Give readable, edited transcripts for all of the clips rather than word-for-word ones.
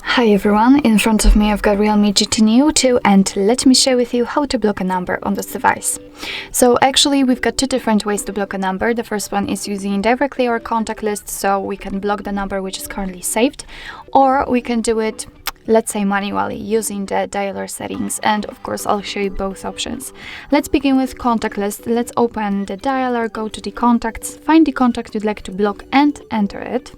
Hi everyone, in front of me I've got REALME GT Neo 2 and let me share with you how to block a number on this device. So actually we've got two different ways to block a number. The first one is using directly our contact list, so we can block the number which is currently saved, or we can do it, let's say, manually using the dialer settings, and of course I'll show you both options. Let's begin with contact list. Let's open the dialer, go to the contacts, find the contact you'd like to block and enter it.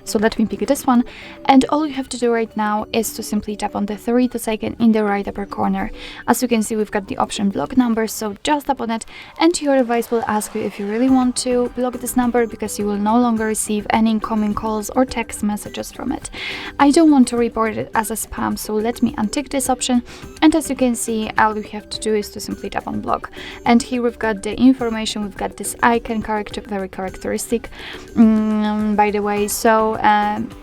So let me pick this one, and all you have to do right now is to simply tap on the 3 dots icon in the right upper corner. As you can see, we've got the option block number, so just tap on it and your device will ask you if you really want to block this number, because you will no longer receive any incoming calls or text messages from it. I don't want to report it as a spam, so let me untick this option, and as you can see, all you have to do is to simply tap on block. And here we've got the information, we've got this icon, very characteristic, by the way. So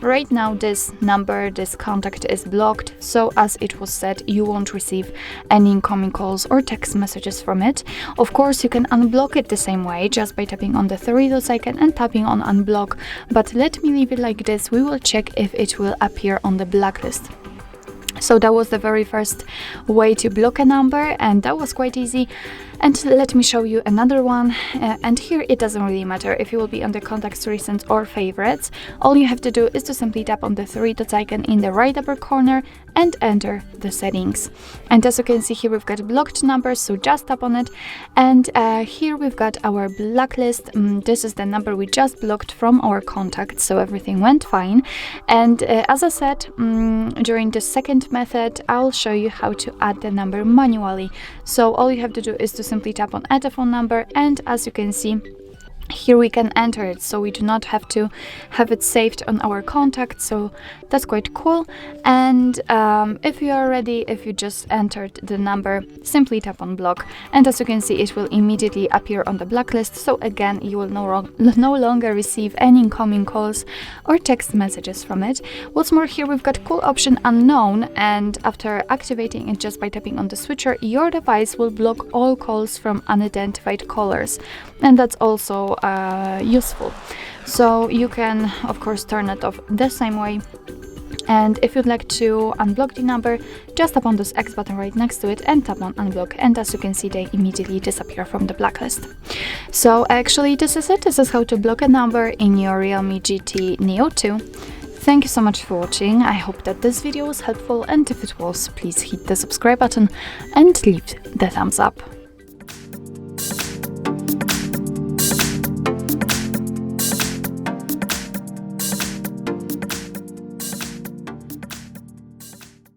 right now this number, this contact is blocked, so as it was said, you won't receive any incoming calls or text messages from it. Of course you can unblock it the same way, just by tapping on the 3 dots icon and tapping on unblock, but let me leave it like this. We will check if it will appear on the blacklist. So that was the very first way to block a number, and that was quite easy. And let me show you another one, and here it doesn't really matter if you will be on the contacts, recent or favorites. All you have to do is to simply tap on the 3 dots icon in the right upper corner and enter the settings. And as you can see here, we've got blocked numbers, so just tap on it, and here we've got our blacklist. This is the number we just blocked from our contacts, so everything went fine. And as I said, during the second method I'll show you how to add the number manually. So all you have to do is to simply tap on add a phone number, and as you can see, here we can enter it, so we do not have to have it saved on our contact, so that's quite cool. And if you are ready, if you just entered the number, simply tap on block, and as you can see, it will immediately appear on the blacklist. So again, you will no longer receive any incoming calls or text messages from it. What's more, here we've got cool option unknown, and after activating it just by tapping on the switcher, your device will block all calls from unidentified callers, and that's also useful. So you can of course turn it off the same way. And if you'd like to unblock the number, just tap on this X button right next to it and tap on unblock, and as you can see, they immediately disappear from the blacklist. So actually this is it. This is how to block a number in your REALME GT Neo 2. Thank you so much for watching. I hope that this video was helpful, and if it was, please hit the subscribe button and leave the thumbs up.